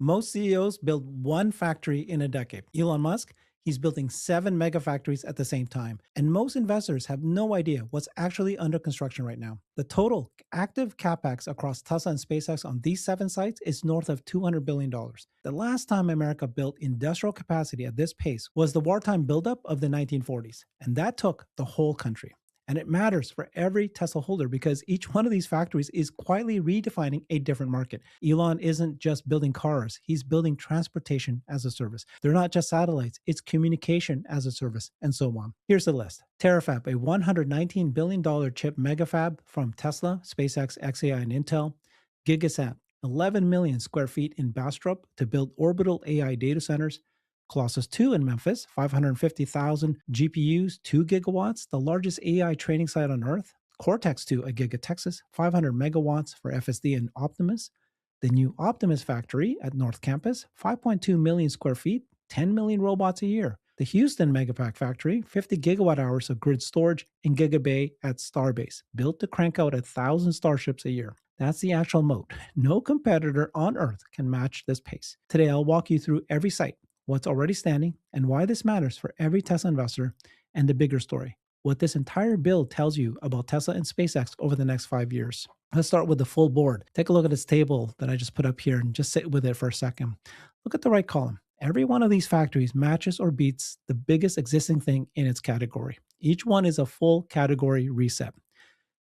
Most CEOs build one factory in a decade. Elon Musk, he's building 7 megafactories at the same time. And most investors have no idea what's actually under construction right now. The total active capex across Tesla and SpaceX on these 7 sites is north of $200 billion. The last time America built industrial capacity at this pace was the wartime buildup of the 1940s, and that took the whole country. And it matters for every Tesla holder because each one of these factories is quietly redefining a different market. Elon isn't just building cars, he's building transportation as a service. They're not just satellites, it's communication as a service, and so on. Here's the list. Terafab, a $119 billion chip megafab from Tesla, SpaceX, xAI, and Intel. Gigasat, 11 million square feet in Bastrop to build orbital AI data centers. Colossus 2 in Memphis, 550,000 GPUs, 2 gigawatts, the largest AI training site on Earth. Cortex 2 at Giga Texas, 500 megawatts for FSD and Optimus. The new Optimus factory at North Campus, 5.2 million square feet, 10 million robots a year. The Houston Megapack factory, 50 gigawatt hours of grid storage in Gigabay at Starbase, built to crank out 1,000 starships a year. That's the actual moat. No competitor on Earth can match this pace. Today, I'll walk you through every site, what's already standing, and why this matters for every Tesla investor, and the bigger story, what this entire build tells you about Tesla and SpaceX over the next 5 years. Let's start with the full board. Take a look at this table that I just put up here and just sit with it for a second. Look at the right column. Every one of these factories matches or beats the biggest existing thing in its category. Each one is a full category reset.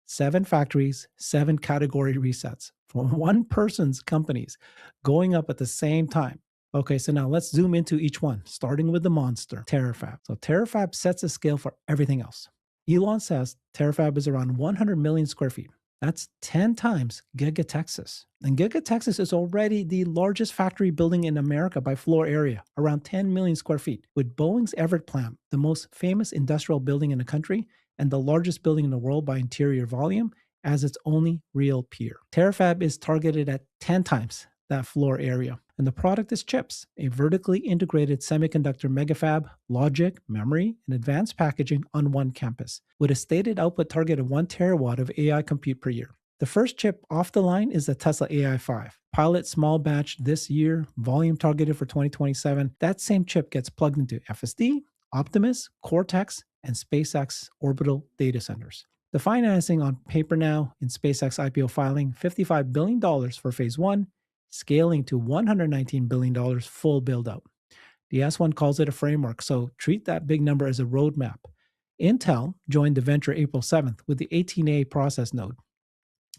7 factories, 7 category resets from one person's companies going up at the same time. Okay, so now let's zoom into each one, starting with the monster, Terafab. So Terafab sets the scale for everything else. Elon says Terafab is around 100 million square feet. That's 10 times Giga Texas. And Giga Texas is already the largest factory building in America by floor area, around 10 million square feet, with Boeing's Everett plant, the most famous industrial building in the country and the largest building in the world by interior volume, as its only real peer. Terafab is targeted at 10 times that floor area. And the product is chips, a vertically integrated semiconductor megafab, logic, memory, and advanced packaging on one campus, with a stated output target of 1 terawatt of AI compute per year. The first chip off the line is the Tesla AI 5. Pilot small batch this year, volume targeted for 2027. That same chip gets plugged into FSD, Optimus, Cortex, and SpaceX orbital data centers. The financing on paper now in SpaceX IPO filing, $55 billion for phase 1, scaling to $119 billion full build out. The S1 calls it a framework, so treat that big number as a roadmap. Intel joined the venture April 7th with the 18A process node,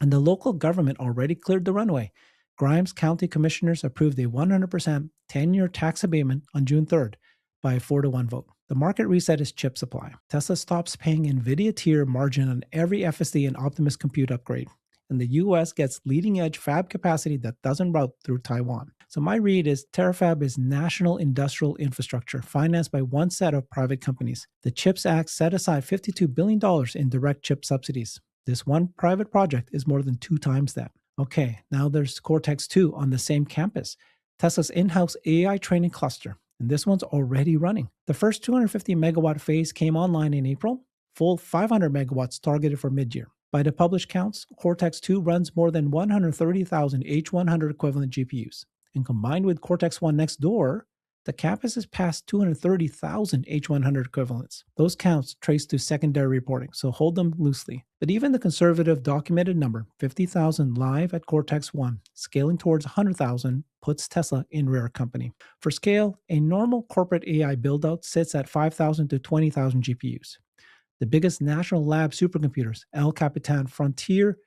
and the local government already cleared the runway. Grimes County commissioners approved a 100% 10-year tax abatement on June 3rd by a 4-to-1 vote. The market reset is chip supply. Tesla stops paying NVIDIA tier margin on every FSD and Optimus compute upgrade, and the US gets leading edge fab capacity that doesn't route through Taiwan. So my read is Terafab is national industrial infrastructure financed by one set of private companies. The CHIPS Act set aside $52 billion in direct chip subsidies. This one private project is more than 2 times that. Okay, now there's Cortex 2 on the same campus, Tesla's in-house AI training cluster, and this one's already running. The first 250 megawatt phase came online in April, full 500 megawatts targeted for mid-year. By the published counts, Cortex 2 runs more than 130,000 H100 equivalent GPUs. And combined with Cortex 1 next door, the campus has passed 230,000 H100 equivalents. Those counts trace to secondary reporting, so hold them loosely. But even the conservative documented number, 50,000 live at Cortex 1, scaling towards 100,000, puts Tesla in rare company. For scale, a normal corporate AI build-out sits at 5,000 to 20,000 GPUs. The biggest national lab supercomputers, El Capitan, Frontier,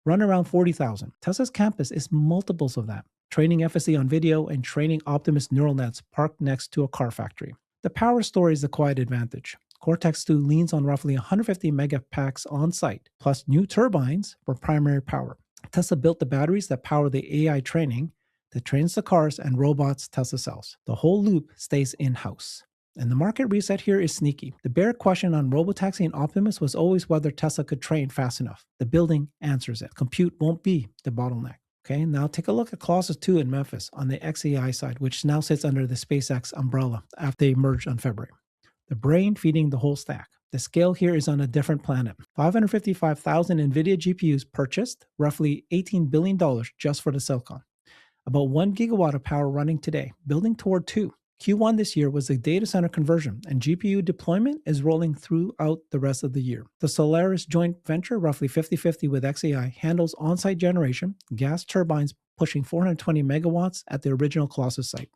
run around 40,000. Tesla's campus is multiples of that, training FSD on video and training Optimus neural nets parked next to a car factory. The power story is the quiet advantage. Cortex 2 leans on roughly 150 megapacks on site, plus new turbines for primary power. Tesla built the batteries that power the AI training that trains the cars and robots Tesla sells. The whole loop stays in-house. And the market reset here is sneaky. The bare question on Robotaxi and Optimus was always whether Tesla could train fast enough. The building answers it. Compute won't be the bottleneck. Okay, now take a look at Colossus 2 in Memphis on the xAI side, which now sits under the SpaceX umbrella after they merged on February. The brain feeding the whole stack. The scale here is on a different planet. 555,000 NVIDIA GPUs purchased, roughly $18 billion just for the silicon. about 1 gigawatt of power running today, building toward 2. Q1 this year was a data center conversion, and GPU deployment is rolling throughout the rest of the year. The Solaris joint venture, roughly 50-50 with xAI, handles on site generation, gas turbines pushing 420 megawatts at the original Colossus site,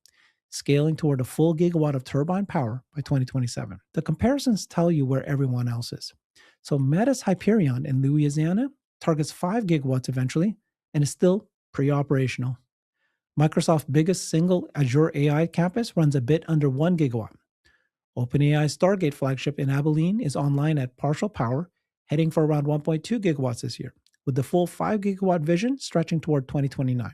scaling toward a full gigawatt of turbine power by 2027. The comparisons tell you where everyone else is. So Meta's Hyperion in Louisiana targets 5 gigawatts eventually and is still pre operational. Microsoft's biggest single Azure AI campus runs a bit under 1 gigawatt. OpenAI's Stargate flagship in Abilene is online at partial power, heading for around 1.2 gigawatts this year, with the full 5 gigawatt vision stretching toward 2029.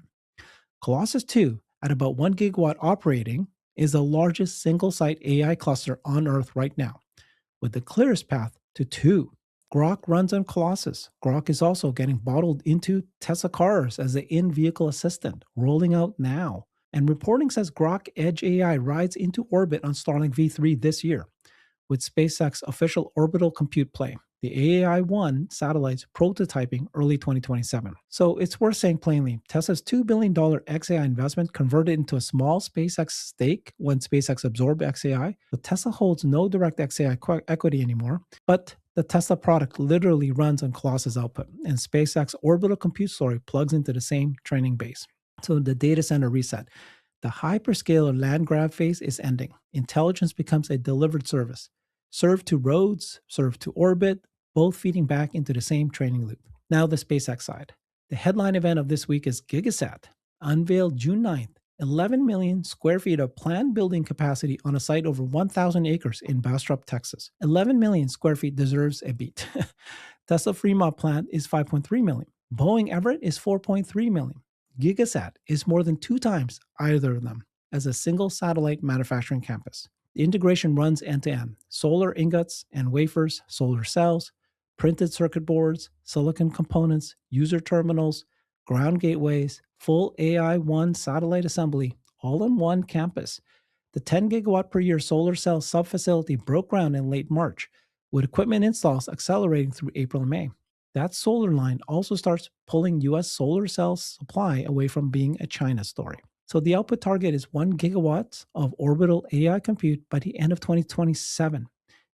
Colossus 2, at about 1 gigawatt operating, is the largest single site AI cluster on Earth right now, with the clearest path to 2. Grok runs on Colossus. Grok is also getting bottled into Tesla cars as the in-vehicle assistant, rolling out now. And reporting says Grok Edge AI rides into orbit on Starlink V3 this year, with SpaceX official orbital compute play, the AI-1 satellites prototyping early 2027. So it's worth saying plainly, Tesla's $2 billion xAI investment converted into a small SpaceX stake when SpaceX absorbed xAI. But Tesla holds no direct xAI equity anymore, but the Tesla product literally runs on Colossus output, and SpaceX orbital compute story plugs into the same training base. So the data center reset. The hyperscaler land grab phase is ending. Intelligence becomes a delivered service. Served to roads, served to orbit, both feeding back into the same training loop. Now the SpaceX side. The headline event of this week is Gigasat, unveiled June 9th, 11 million square feet of planned building capacity on a site over 1,000 acres in Bastrop, Texas. 11 million square feet deserves a beat. Tesla Fremont plant is 5.3 million. Boeing Everett is 4.3 million. Gigasat is more than 2 times either of them as a single satellite manufacturing campus. The integration runs end-to-end. Solar ingots and wafers, solar cells, printed circuit boards, silicon components, user terminals, ground gateways, full AI-1 satellite assembly, all in one campus. The 10 gigawatt per year solar cell sub-facility broke ground in late March, with equipment installs accelerating through April and May. That solar line also starts pulling US solar cell supply away from being a China story. So the output target is 1 gigawatt of orbital AI compute by the end of 2027,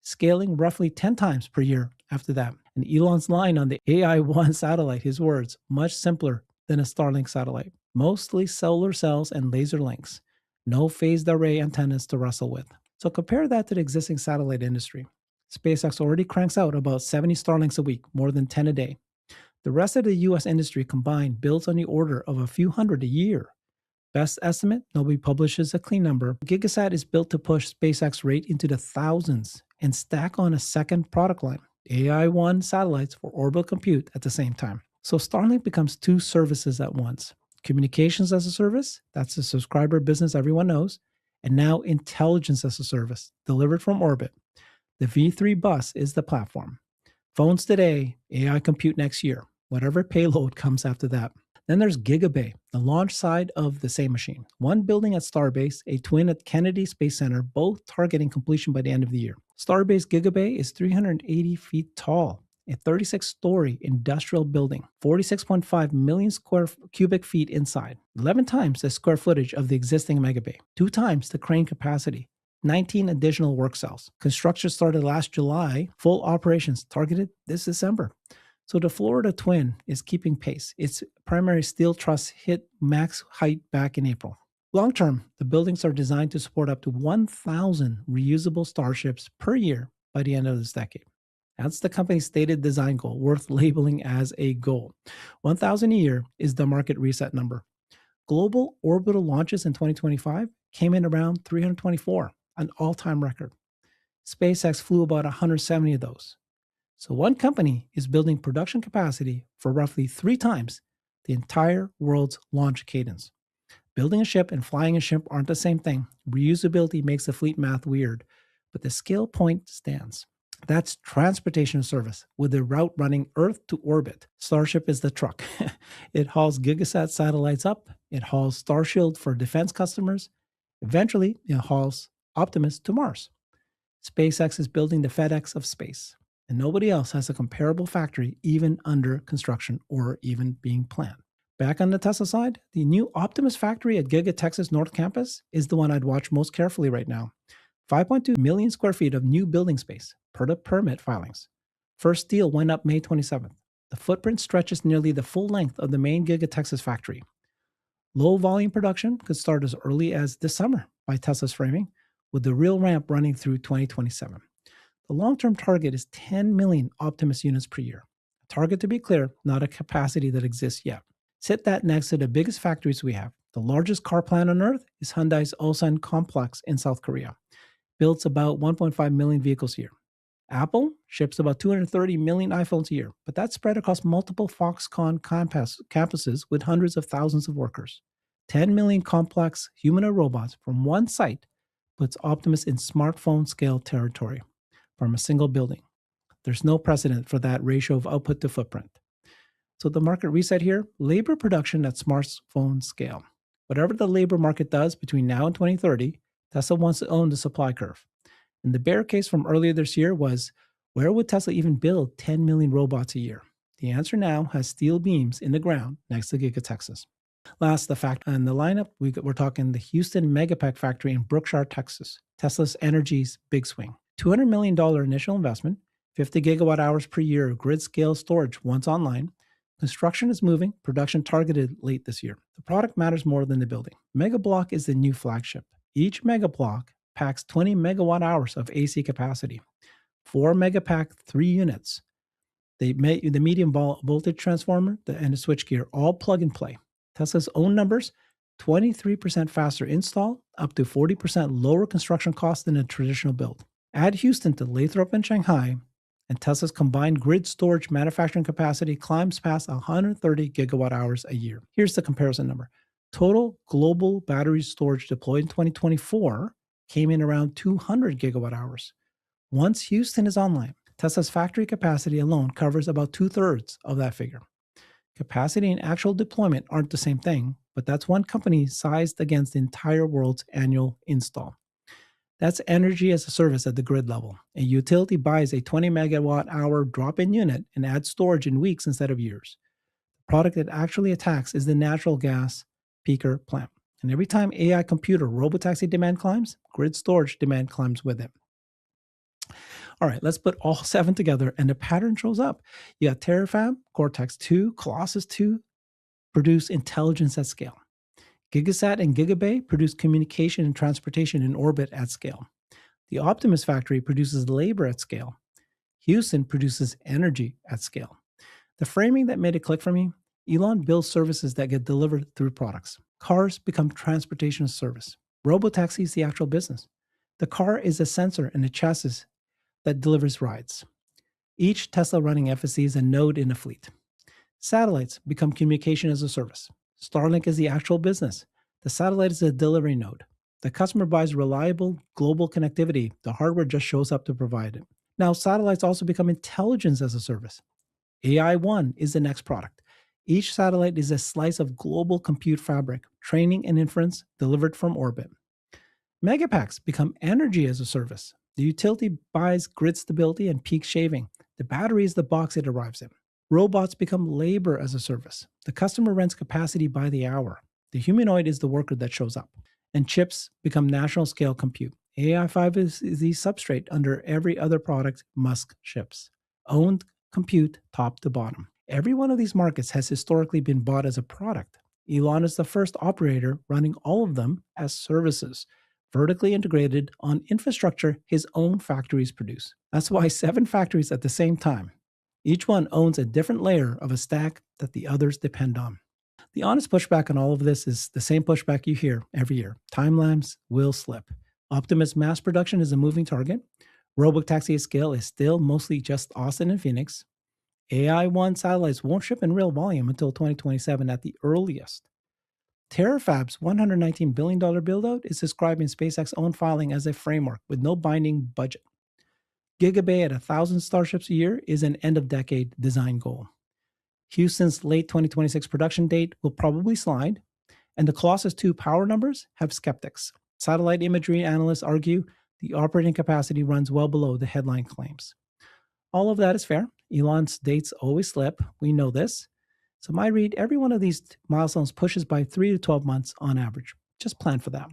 scaling roughly 10 times per year after that. And Elon's line on the AI-1 satellite, his words, much simpler than a Starlink satellite. Mostly solar cells and laser links. No phased array antennas to wrestle with. So compare that to the existing satellite industry. SpaceX already cranks out about 70 Starlinks a week, more than 10 a day. The rest of the US industry combined builds on the order of a few hundred a year. Best estimate, nobody publishes a clean number. Gigasat is built to push SpaceX rate into the thousands and stack on a second product line, AI-1 satellites for orbital compute at the same time. So Starlink becomes 2 services at once. Communications as a service, that's the subscriber business everyone knows, and now intelligence as a service, delivered from orbit. The V3 bus is the platform. Phones today, AI compute next year, whatever payload comes after that. Then there's Gigabay, the launch side of the same machine. One building at Starbase, a twin at Kennedy Space Center, both targeting completion by the end of the year. Starbase Gigabay is 380 feet tall, a 36-story industrial building, 46.5 million cubic feet inside, 11 times the square footage of the existing Megabay, 2 times the crane capacity, 19 additional work cells. Construction started last July, full operations targeted this December. So the Florida Twin is keeping pace. Its primary steel truss hit max height back in April. Long term, the buildings are designed to support up to 1,000 reusable Starships per year by the end of this decade. That's the company's stated design goal, worth labeling as a goal. 1,000 a year is the market reset number. Global orbital launches in 2025 came in around 324, an all-time record. SpaceX flew about 170 of those. So one company is building production capacity for roughly 3 times the entire world's launch cadence. Building a ship and flying a ship aren't the same thing. Reusability makes the fleet math weird, but the scale point stands. That's transportation service, with the route running Earth to orbit. Starship is the truck. It hauls Gigasat satellites up. It hauls Starshield for defense customers. Eventually, it hauls Optimus to Mars. SpaceX is building the FedEx of space, and nobody else has a comparable factory even under construction or even being planned. Back on the Tesla side, the new Optimus factory at Giga Texas North Campus is the one I'd watch most carefully right now. 5.2 million square feet of new building space per the permit filings. First steel went up May 27th. The footprint stretches nearly the full length of the main Giga Texas factory. Low volume production could start as early as this summer by Tesla's framing, with the real ramp running through 2027. The long term target is 10 million Optimus units per year. A target, to be clear, not a capacity that exists yet. Sit that next to the biggest factories we have. The largest car plant on earth is Hyundai's Ulsan complex in South Korea. Builds about 1.5 million vehicles a year. Apple ships about 230 million iPhones a year, but that's spread across multiple Foxconn campuses with hundreds of thousands of workers. 10 million complex humanoid robots from one site puts Optimus in smartphone scale territory from a single building. There's no precedent for that ratio of output to footprint. So the market reset here, labor production at smartphone scale. Whatever the labor market does between now and 2030, Tesla wants to own the supply curve. And the bear case from earlier this year was, where would Tesla even build 10 million robots a year? The answer now has steel beams in the ground next to Giga Texas. Last, the fact in the lineup, we're talking the Houston Megapack factory in Brookshire, Texas. Tesla's Energy's big swing. $200 million initial investment, 50 gigawatt hours per year of grid scale storage once online. Construction is moving, production targeted late this year. The product matters more than the building. Megablock is the new flagship. Each Megablock packs 20 megawatt hours of AC capacity. 4 Megapack, 3 units. The medium voltage transformer and the switchgear all plug and play. Tesla's own numbers, 23% faster install, up to 40% lower construction cost than a traditional build. Add Houston to Lathrop and Shanghai, and Tesla's combined grid storage manufacturing capacity climbs past 130 gigawatt hours a year. Here's the comparison number. Total global battery storage deployed in 2024 came in around 200 gigawatt hours. Once Houston is online, Tesla's factory capacity alone covers about 2/3 of that figure. Capacity and actual deployment aren't the same thing, but that's one company sized against the entire world's annual install. That's energy as a service at the grid level. A utility buys a 20 megawatt hour drop-in unit and adds storage in weeks instead of years. The product it actually attacks is the natural gas peaker plant. And every time AI computer robotaxi demand climbs, grid storage demand climbs with it. All right, let's put all 7 together and the pattern shows up. You got Terafab, Cortex 2, Colossus 2 produce intelligence at scale. Gigasat and Gigabay produce communication and transportation in orbit at scale. The Optimus factory produces labor at scale. Houston produces energy at scale. The framing that made it click for me, Elon builds services that get delivered through products. Cars become transportation as a service. Robotaxi is the actual business. The car is a sensor and a chassis that delivers rides. Each Tesla running FSD is a node in a fleet. Satellites become communication as a service. Starlink is the actual business. The satellite is a delivery node. The customer buys reliable global connectivity. The hardware just shows up to provide it. Now, satellites also become intelligence as a service. AI-1 is the next product. Each satellite is a slice of global compute fabric, training and inference delivered from orbit. Megapacks become energy as a service. The utility buys grid stability and peak shaving. The battery is the box it arrives in. Robots become labor as a service. The customer rents capacity by the hour. The humanoid is the worker that shows up. And chips become national scale compute. AI5 is the substrate under every other product Musk ships. Owned compute top to bottom. Every one of these markets has historically been bought as a product. Elon is the first operator running all of them as services, vertically integrated on infrastructure his own factories produce. That's why 7 factories at the same time. Each one owns a different layer of a stack that the others depend on. The honest pushback on all of this is the same pushback you hear every year. Timelines will slip. Optimus mass production is a moving target. Robotaxi at scale is still mostly just Austin and Phoenix. AI-1 satellites won't ship in real volume until 2027 at the earliest. Terafab's $119 billion build-out is described in SpaceX's own filing as a framework with no binding budget. Gigabay at 1,000 starships a year is an end-of-decade design goal. Houston's late 2026 production date will probably slide, and the Colossus 2 power numbers have skeptics. Satellite imagery analysts argue the operating capacity runs well below the headline claims. All of that is fair. Elon's dates always slip. We know this. So, my read, every one of these milestones pushes by 3 to 12 months on average. Just plan for that.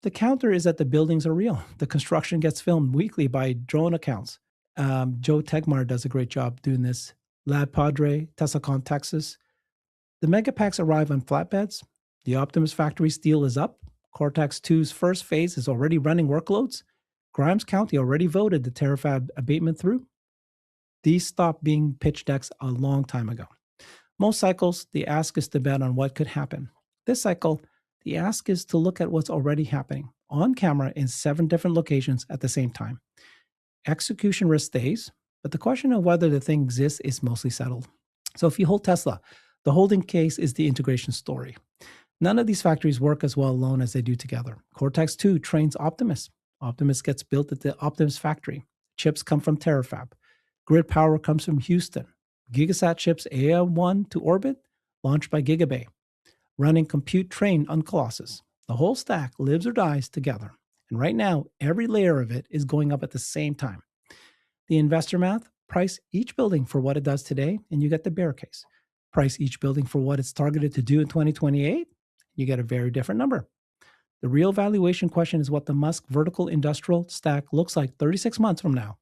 The counter is that the buildings are real. The construction gets filmed weekly by drone accounts. Joe Tegmar does a great job doing this. Lab Padre, TeslaCon, Texas. The Megapacks arrive on flatbeds. The Optimus factory steel is up. Cortex 2's first phase is already running workloads. Grimes County already voted the Terafab abatement through. These stopped being pitch decks a long time ago. Most cycles, the ask is to bet on what could happen. This cycle, the ask is to look at what's already happening on camera in 7 different locations at the same time. Execution risk stays, but the question of whether the thing exists is mostly settled. So if you hold Tesla, the holding case is the integration story. None of these factories work as well alone as they do together. Cortex 2 trains Optimus. Optimus gets built at the Optimus factory. Chips come from Terafab. Grid power comes from Houston. Gigasat ships AI-1 to orbit, launched by Gigabay. Running compute trained on Colossus. The whole stack lives or dies together. And right now, every layer of it is going up at the same time. The investor math, price each building for what it does today, and you get the bear case. Price each building for what it's targeted to do in 2028, you get a very different number. The real valuation question is what the Musk vertical industrial stack looks like 36 months from now,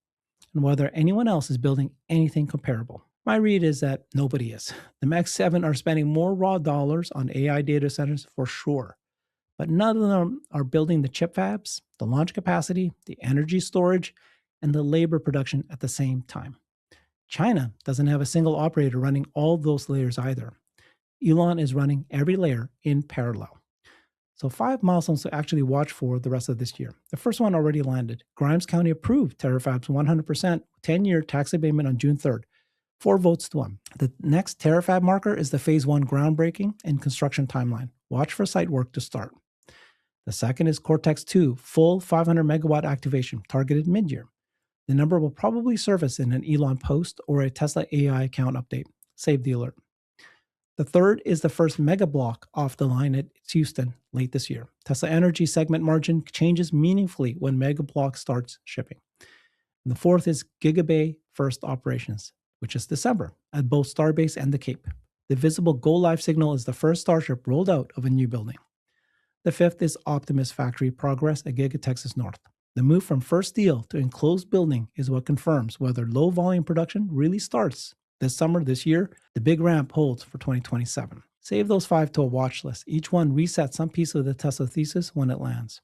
and whether anyone else is building anything comparable. My read is that nobody is. The Mag 7 are spending more raw dollars on AI data centers for sure, but none of them are building the chip fabs, the launch capacity, the energy storage, and the labor production at the same time. China doesn't have a single operator running all those layers either. Elon is running every layer in parallel. So 5 milestones to actually watch for the rest of this year. The first one already landed. Grimes County approved Terafab's 100% 10-year tax abatement on June 3rd. 4 votes to 1. The next Terafab marker is the phase 1 groundbreaking and construction timeline. Watch for site work to start. The second is Cortex 2, full 500 megawatt activation, targeted mid-year. The number will probably surface in an Elon post or a Tesla AI account update. Save the alert. The third is the first mega block off the line at Houston late this year. Tesla Energy segment margin changes meaningfully when mega block starts shipping. And the fourth is Gigabay first operations, which is December, at both Starbase and the Cape. The visible go live signal is the first Starship rolled out of a new building. The fifth is Optimus factory progress at Giga Texas North. The move from first steel to enclosed building is what confirms whether low volume production really starts this summer, this year. The big ramp holds for 2027. Save those 5 to a watch list. Each one resets some piece of the Tesla thesis when it lands.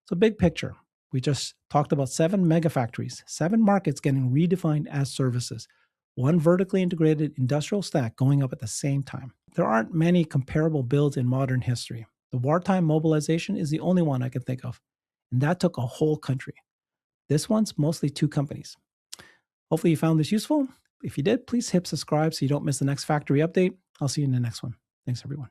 So big picture, we just talked about 7 mega factories, 7 markets getting redefined as services, 1 vertically integrated industrial stack going up at the same time. There aren't many comparable builds in modern history. The wartime mobilization is the only one I can think of, and that took a whole country. This one's mostly 2 companies. Hopefully you found this useful. If you did, please hit subscribe so you don't miss the next factory update. I'll see you in the next one. Thanks, everyone.